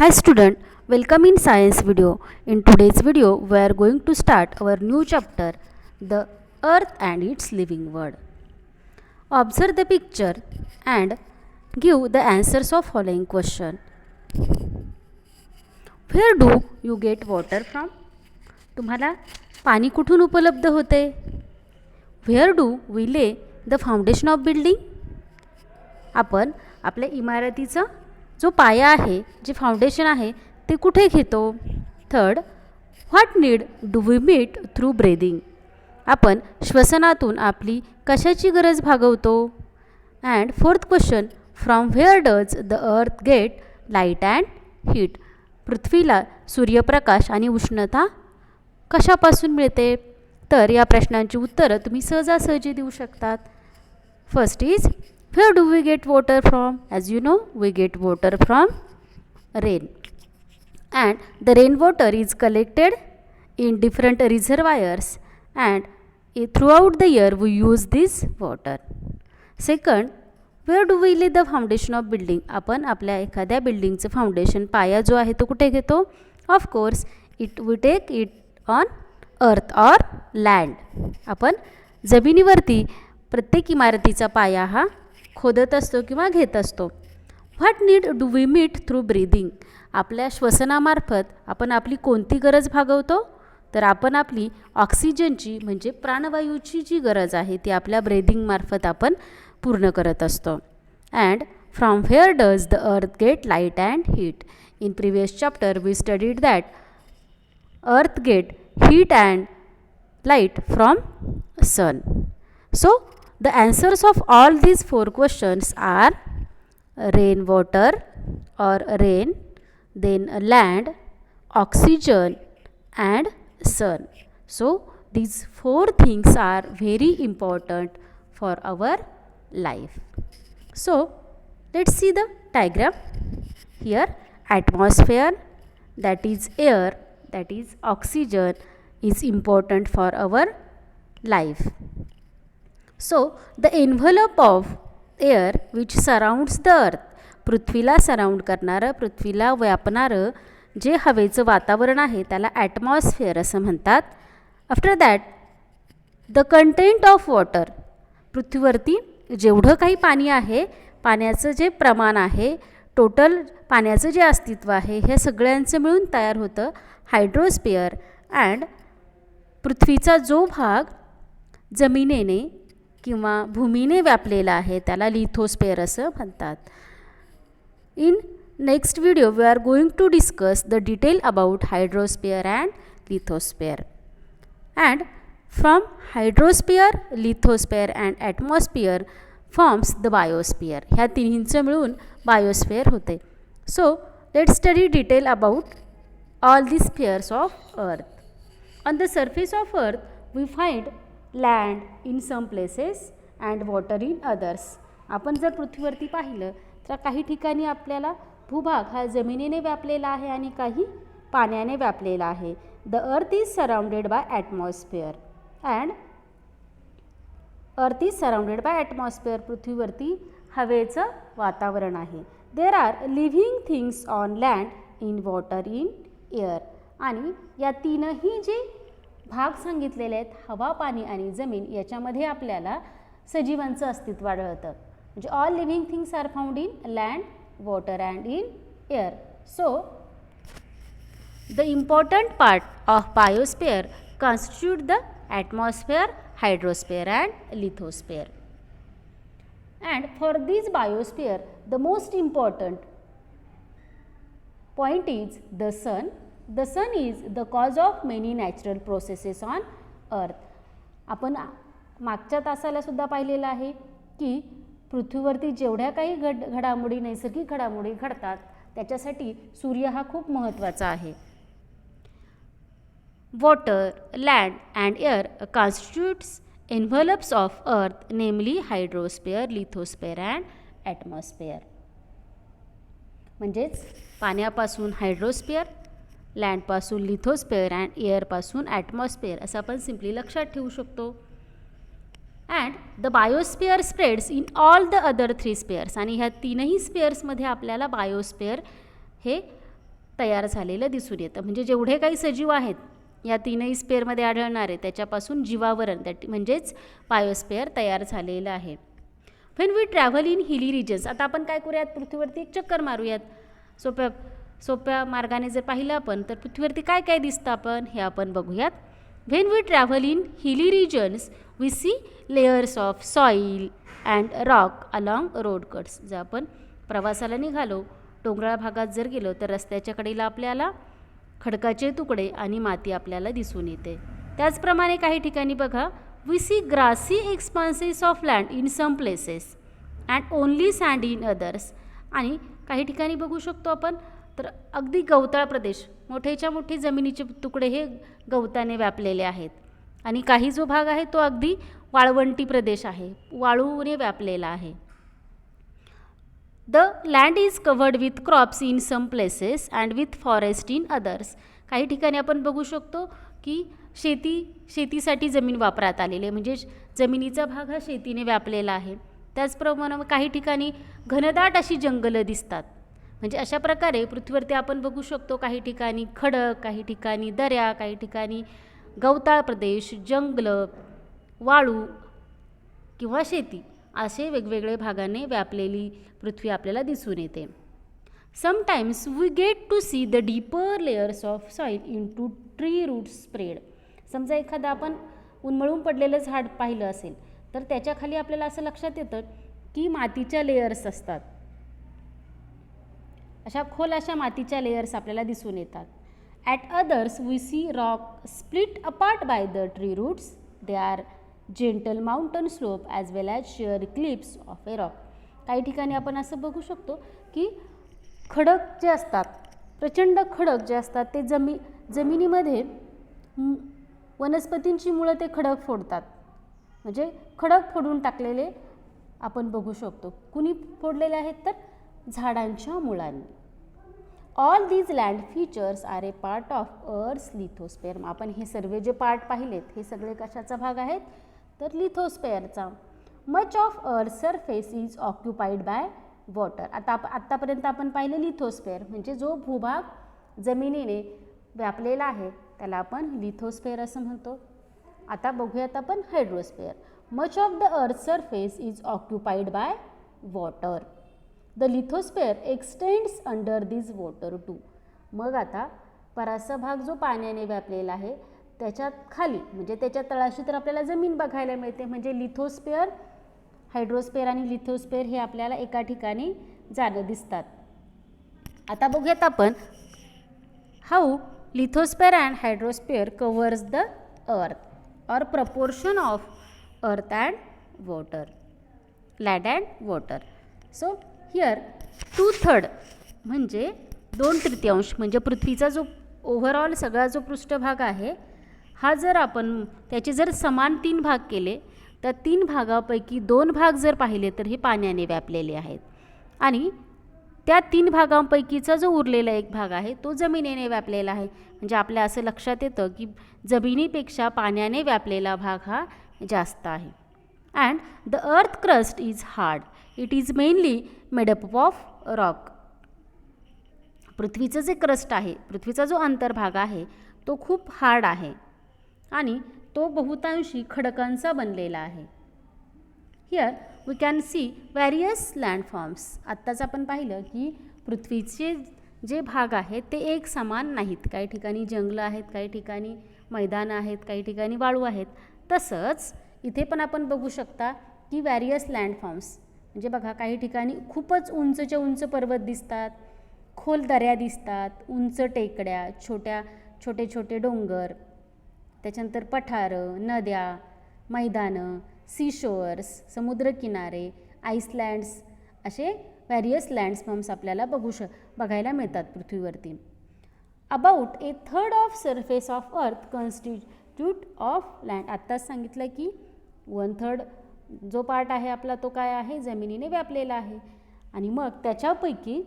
Hi student, welcome in science video. In today's video, we are going to start our new chapter, the earth and its living world. Observe the picture and give the answers of following question. Where do you get water from? तुम्हाला पाणी कुठून उपलब्ध होते? Where do we lay the foundation of building? आपण आपल्या इमारतीचा जो पाया आहे, जे फाउंडेशन आहे, ते कुठे घेतो? Third, what need do we meet through breathing? आपण श्वसनातून आपली कशाची गरज भागवतो? And fourth question, from where does the earth get light and heat? पृथ्वीला सूर्यप्रकाश आणि उष्णता कशापासून मिळते? तर या प्रश्नांची उत्तरं तुम्ही सहजासहजी देऊ शकतात. First is, where do we get water from? As you know, we get water from rain, and the rainwater is collected in different reservoirs, and throughout the year we use this water. Second, where do we lay the foundation of building? आपण आपल्या एखाद्या बिल्डिंगचं foundation पाया जो आहे तो कुठे घेतो? Of course we take it on earth or land. आपण जमिनीवरती प्रत्येक इमारतीचा पाया हा खोदत असतो किंवा घेत असतो. What need do we meet through breathing? आपल्या श्वसनामार्फत आपण आपली कोणती गरज भागवतो? तर आपण आपली ऑक्सिजनची म्हणजे प्राणवायूची जी गरज आहे ती आपल्या ब्रीदिंगमार्फत आपण पूर्ण करत असतो. And from where does the earth get light and heat? In previous chapter we studied that earth get heat and light from sun. So the answers of all these four questions are rainwater or rain, then land, oxygen and sun. So these four things are very important for our life. So let's see the diagram. Here atmosphere, that is air, that is oxygen, is important for our life. So the envelope of air which surrounds the earth, पृथ्वीला surround करणारं, पृथ्वीला व्यापणारं जे हवेचं वातावरण आहे त्याला atmosphere असं म्हणतात. After that the content of water, पृथ्वीवरती जेवढं काही पाणी आहे, पाण्याचं जे प्रमाण आहे, टोटल पाण्याचं जे अस्तित्व आहे, हे सगळ्यांचं मिळून तयार होतं हायड्रोस्फिअर. अँड पृथ्वीचा जो भाग जमिनीने किंवा भूमीने व्यापलेला आहे त्याला लिथोस्फिअर असं म्हणतात. In next video we are going to discuss the detail about hydrosphere and lithosphere. And from hydrosphere, lithosphere and atmosphere forms the biosphere. ह्या तिन्हींचं मिळून बायोस्फिअर होते. So let study detail about all the spheres of earth. On the surface of earth we find land in some places and water in others. आपण जर पृथ्वीवरती पाहिलं तर काही ठिकाणी आपल्याला भूभाग हा जमिनीने व्यापलेला आहे आणि काही पाण्याने व्यापलेला आहे. The earth is surrounded by atmosphere and earth is surrounded by atmosphere. पृथ्वीवरती हवेचं वातावरण आहे. There are living things on land, in water, in air. आणि या तीनही जे भाग सांगितलेले आहेत, हवा, पाणी आणि जमीन, याच्यामध्ये आपल्याला सजीवांचं अस्तित्व आढळतं. म्हणजे all living things are found in land, water and in air. So the important part of biosphere constitute the atmosphere, hydrosphere and lithosphere. And for this biosphere the most important point is the sun. The sun is the cause of many natural processes on earth. आपण मागच्या तासाला सुद्धा पाहिलेलं आहे की पृथ्वीवरती जेवढ्या काही घडामोडी, नैसर्गिक घडामोडी घडतात त्याच्यासाठी सूर्य हा खूप महत्त्वाचा आहे. Water, land and air constitutes envelopes of earth, नेमली हायड्रोस्फिअर, लिथोस्फिअर अँड ॲटमॉस्फिअर. म्हणजेच पाण्यापासून हायड्रोस्फिअर, लँडपासून लिथोस्फिअर अँड एअरपासून ॲटमॉस्फिअर असं आपण सिम्पली लक्षात ठेवू शकतो. And the biosphere spreads in all the other three spares. आणि ह्या तीनही स्पेअर्समध्ये आपल्याला बायोस्फिअर हे तयार झालेलं दिसून येतं. म्हणजे जेवढे काही सजीव आहेत या तीनही स्पेअरमध्ये आढळणारे त्याच्यापासून जीवावरण म्हणजेच बायोस्पेअर तयार झालेलं आहे. When we travel in hilly reasons, आता आपण काय करूयात, पृथ्वीवरती एक चक्कर मारूयात. सोप्या मार्गाने जर पाहिलं आपण तर पृथ्वीवरती काय काय दिसतं आपण हे आपण बघूयात. When we travel in hilly regions we see layers of soil and rock along road cuts. जर आपण प्रवासाला निघालो, डोंगराळ भागात जर गेलो तर रस्त्याच्या कडेला आपल्याला खडकाचे तुकडे आणि माती आपल्याला दिसून येते. त्याचप्रमाणे काही ठिकाणी बघा, we see grassy expanses of land in some places and only sand in others. आणि काही ठिकाणी बघू शकतो आपण तर अगदी गवताळ प्रदेश, मोठेच्या मोठे जमिनीचे तुकडे हे गवताने व्यापलेले आहेत. आणि काही जो भाग आहे तो अगदी वाळवंटी प्रदेश आहे, वाळूने व्यापलेला आहे. The land is covered with crops in some places and with forest in others. काही ठिकाणी आपण बघू शकतो की शेतीसाठी जमीन वापरात आलेली आहे, म्हणजे जमिनीचा भाग हा शेतीने व्यापलेला आहे. त्याचप्रमाणे काही ठिकाणी घनदाट अशी जंगलं दिसतात. म्हणजे अशा प्रकारे पृथ्वीवरती आपण बघू शकतो काही ठिकाणी खडक, काही ठिकाणी दऱ्या, काही ठिकाणी गवताळ प्रदेश, जंगलं, वाळू किंवा शेती असे वेगवेगळे भागाने व्यापलेली पृथ्वी आपल्याला दिसून येते. Sometimes we get to see the deeper layers of soil into tree roots spread. समजा एखादं आपण उन्मळून पडलेलं झाड पाहिलं असेल तर त्याच्या खाली आपल्याला असं लक्षात येतं की मातीच्या लेयर्स असतात. अशा खोल अशा मातीच्या लेयर्स आपल्याला दिसून येतात. At others we see rock split apart by the tree roots. They are gentle mountain slope as well as sheer cliffs of a rock. काही ठिकाणी आपण असं बघू शकतो की खडक जे असतात, प्रचंड खडक जे असतात ते जमिनीमध्ये वनस्पतींची मुळं ते खडक फोडतात. म्हणजे खडक फोडून टाकलेले आपण बघू शकतो. कुणी फोडलेले आहेत तर झाडांच्या मुळांनी. All these land features are a part of earth lithosphere. आपण हे सर्व जे पार्ट पाहिलेत हे सगळे कशाचा भाग आहेत तर लिथोस्फेअरचा. Much of earth surface is occupied by water. आत्तापर्यंत आपण पाहिलं लिथोस्फेअर म्हणजे जो भूभाग जमिनीने व्यापलेला आहे त्याला आपण लिथोस्फेअर असं म्हणतो. आता बघूयात आपण hydrosphere. Much of the earth surface is occupied by water. The lithosphere extends under this water too. मग आता बराचसा भाग जो पाण्याने व्यापलेला आहे त्याच्यात खाली म्हणजे त्याच्या तळाशी तर आपल्याला जमीन बघायला मिळते. म्हणजे लिथोस्फेअर, हायड्रोस्फेअर आणि लिथोस्फेअर हे आपल्याला एका ठिकाणी जाणं दिसतात. आता बघूयात आपण how lithosphere and hydrosphere covers the earth or proportion of earth and water, land and water. So here 2/3 म्हणजे 2/3 म्हणजे पृथ्वीचा जो ओव्हरऑल सगळा जो पृष्ठभाग आहे हा जर आपण त्याचे जर समान 3 भाग केले तर 3 भागापैकी 2 भाग जर पाहिले तर हे पाण्याने व्यापलेले आहेत आणि त्या 3 भागांपैकीचा जो उरलेला एक भाग आहे तो जमिनीने व्यापलेला आहे. म्हणजे आपल्या असं लक्षात येतं की जमिनीपेक्षा पाण्याने व्यापलेला भाग हा जास्त आहे. And the earth crust is hard. It is mainly made up of rock. पृथ्वीचं जे क्रस्ट आहे, पृथ्वीचा जो अंतर्भाग आहे तो खूप हार्ड आहे आणि तो बहुतांशी खडकांचा बनलेला आहे. Here we can see various landforms. आत्ताच आपण पाहिलं की पृथ्वीचे जे भाग आहेत ते एक समान नाहीत. काही ठिकाणी जंगलं आहेत, काही ठिकाणी मैदानं आहेत, काही ठिकाणी वाळू आहेत. तसंच इथे पण आपण बघू शकता की व्हॅरियस लँडफॉर्म्स म्हणजे बघा काही ठिकाणी खूपच उंचच्या उंच पर्वत दिसतात, खोल दऱ्या दिसतात, उंच टेकड्या, छोटे छोटे डोंगर, त्याच्यानंतर पठारं, नद्या, मैदानं, सीशोअर्स, समुद्रकिनारे, आईसलँड्स असे व्हॅरियस लँडफॉर्म्स आपल्याला बघायला मिळतात पृथ्वीवरती. About 1/3 of surface of earth constitute of land. आत्ताच सांगितलं की 1/3 जो पार्ट आहे आपला तो काय आहे जमिनीने व्यापलेला आहे आणि मग त्याच्यापैकी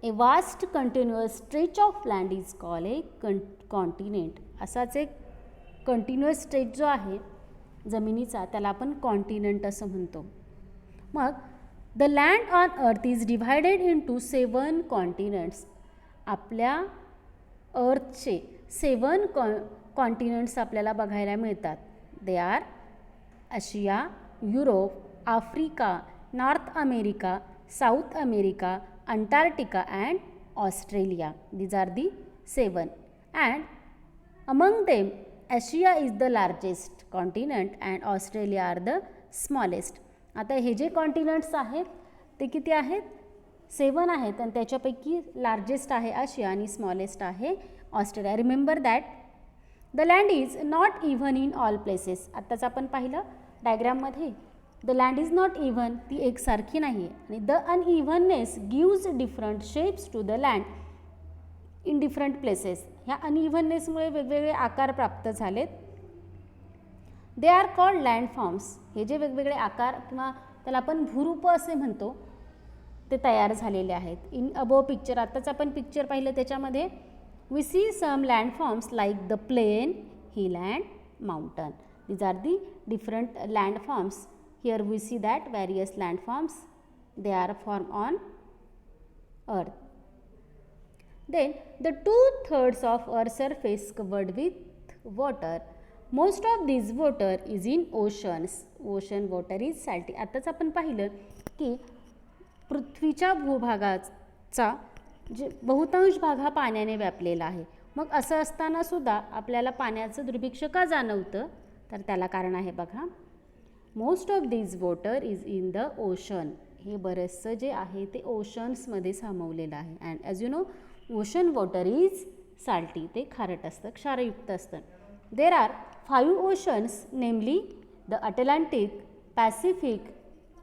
a vast continuous stretch of land is called a continent. असाच एक कंटिन्युअस स्ट्रेच जो आहे जमिनीचा त्याला आपण कॉन्टिनेंट असं म्हणतो. मग the land on earth is divided into 7 continents. आपल्या अर्थचे 7 कॉन्टिनेंट्स आपल्याला बघायला मिळतात. They are Asia, Europe, Africa, North America, South America, Antarctica and Australia. These are the 7. And among them Asia is the largest continent and Australia are the smallest. आता हे जे continents आहेत ते किती आहेत? 7 आहेत आणि त्याच्यापैकी लार्जेस्ट आहे आशिया आणि स्मॉलेस्ट आहे Australia. Remember that the land is not even in all places. आत्ताच आपण पाहिलं डायग्राममध्ये, the land is not even, ती एकसारखी नाही आहे. आणि the unevenness gives different shapes to the land in different places. ह्या अनइव्हननेसमुळे वेगवेगळे आकार प्राप्त झालेत. They are called landforms. हे जे वेगवेगळे आकार किंवा त्याला आपण भूरूप असे म्हणतो ते तयार झालेले आहेत. इन अबोव पिक्चर, आत्ताच आपण पिक्चर पाहिलं त्याच्यामध्ये we see some landforms like the plain, hill and mountain. These are the different landforms. Here we see that various landforms they are form on earth. Then the 2/3 of our surface covered with water. Most of this water is in oceans. Ocean water is salty. आताच आपण पाहिलं की पृथ्वीच्या भूभागाचा जे बहुतांश भाग हा पाण्याने व्यापलेला आहे. मग असं असताना सुद्धा आपल्याला पाण्याचं दुर्भिक्ष का जाणवतं? तर त्याला कारण आहे बघा, most of this water is in the ocean. हे बरेचसं जे आहे ते ओशन्समध्ये सामावलेलं आहे. And as you know ocean water is salty. ते खारट असतं, क्षारयुक्त असतं. There are 5 oceans, namely the Atlantic, Pacific,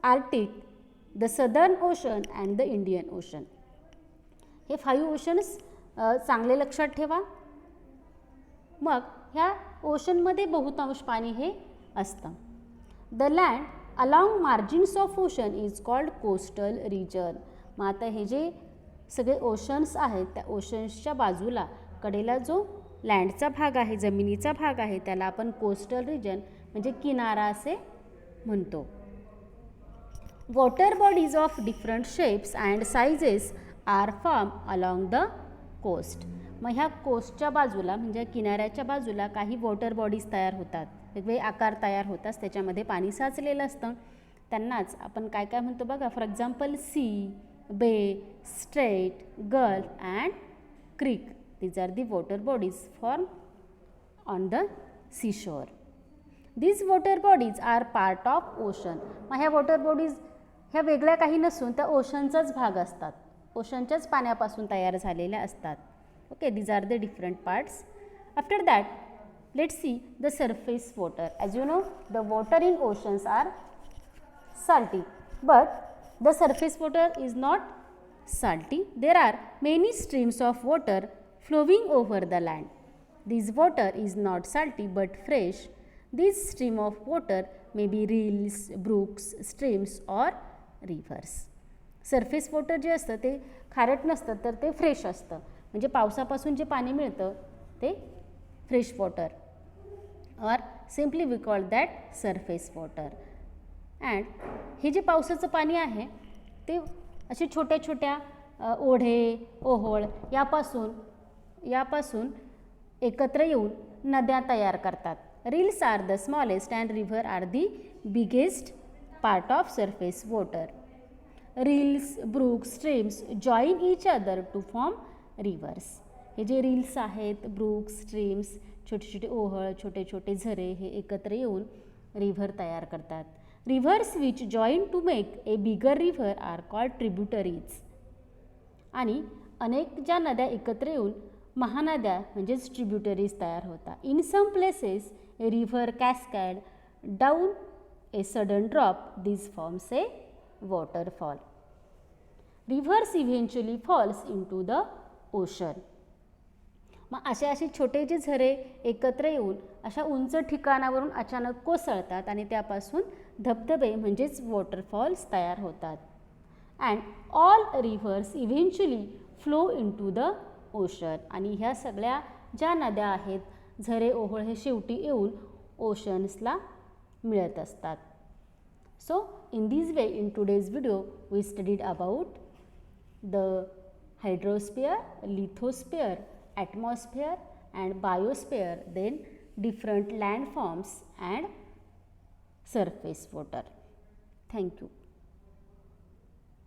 Arctic, the southern ocean and the Indian ocean. हे 5 ओशन्स चांगले लक्षात ठेवा. मग ह्या ओशनमध्ये बहुतांश पाणी हे असतं. The land along margins of ocean is called coastal region. मग आता हे जे सगळे ओशन्स आहेत त्या ओशन्सच्या बाजूला कडेला जो लँडचा भाग आहे, जमिनीचा भाग आहे, त्याला आपण कोस्टल रिजन म्हणजे किनारा असे म्हणतो. Water bodies of different shapes and sizes are form along the coast. मग ह्या कोस्टच्या बाजूला म्हणजे किनाऱ्याच्या बाजूला काही वॉटर बॉडीज तयार होतात, वेगवेगळे आकार तयार होतात, त्याच्यामध्ये पाणी साचलेलं असतं. त्यांनाच आपण काय काय म्हणतो बघा. For example sea, bay, strait, gulf and creek. These are the water bodies form on the seashore. These water bodies are part of ocean. मग ह्या वॉटर बॉडीज ह्या वेगळ्या काही नसून त्या ओशनचाच भाग असतात, ओशनच्याच पाण्यापासून तयार झालेल्या असतात. Okay, these are the different parts. After that let's see the surface water. As you know, the water in oceans are salty, but the surface water is not salty. There are many streams of water flowing over the land. This water is not salty but fresh. This stream of water may be rills, brooks, streams or rivers. Surface water जे असतं ते खारट नसतं तर ते fresh असतं. म्हणजे पावसापासून जे पाणी मिळतं ते fresh water, or simply we call that surface water. and हे जे पावसाचं पाणी आहे ते असे छोट्या छोट्या ओढे, ओहोळ यापासून एकत्र येऊन नद्या तयार करतात. Rills are the smallest and river are the biggest part of surface water. Rills, brook, streams join each other to form rivers. हे जे रील्स आहेत, ब्रूक, स्ट्रीम्स, छोटे छोटे ओहळ, छोटे छोटे झरे हे एकत्र येऊन रिव्हर तयार करतात. Rivers which join to make a bigger river are called tributaries. आणि अनेक ज्या नद्या एकत्र येऊन महानद्या म्हणजेच ट्रिब्युटरीज तयार होतात. In some places a river cascade down a sudden drop. This forms a waterfall. Rivers eventually falls into the ocean. मग असे छोटे जे झरे एकत्र येऊन अशा उंच ठिकाणावरून अचानक कोसळतात आणि त्यापासून धबधबे म्हणजेच वॉटरफॉल्स तयार होतात. And all rivers eventually flow into the ocean. आणि ह्या सगळ्या ज्या नद्या आहेत, झरे, ओहोळ हे शेवटी येऊन ओशन्सला मिळत असतात. So in this way in today's video we studied about the hydrosphere, lithosphere, atmosphere and biosphere, then different landforms and surface water. Thank you.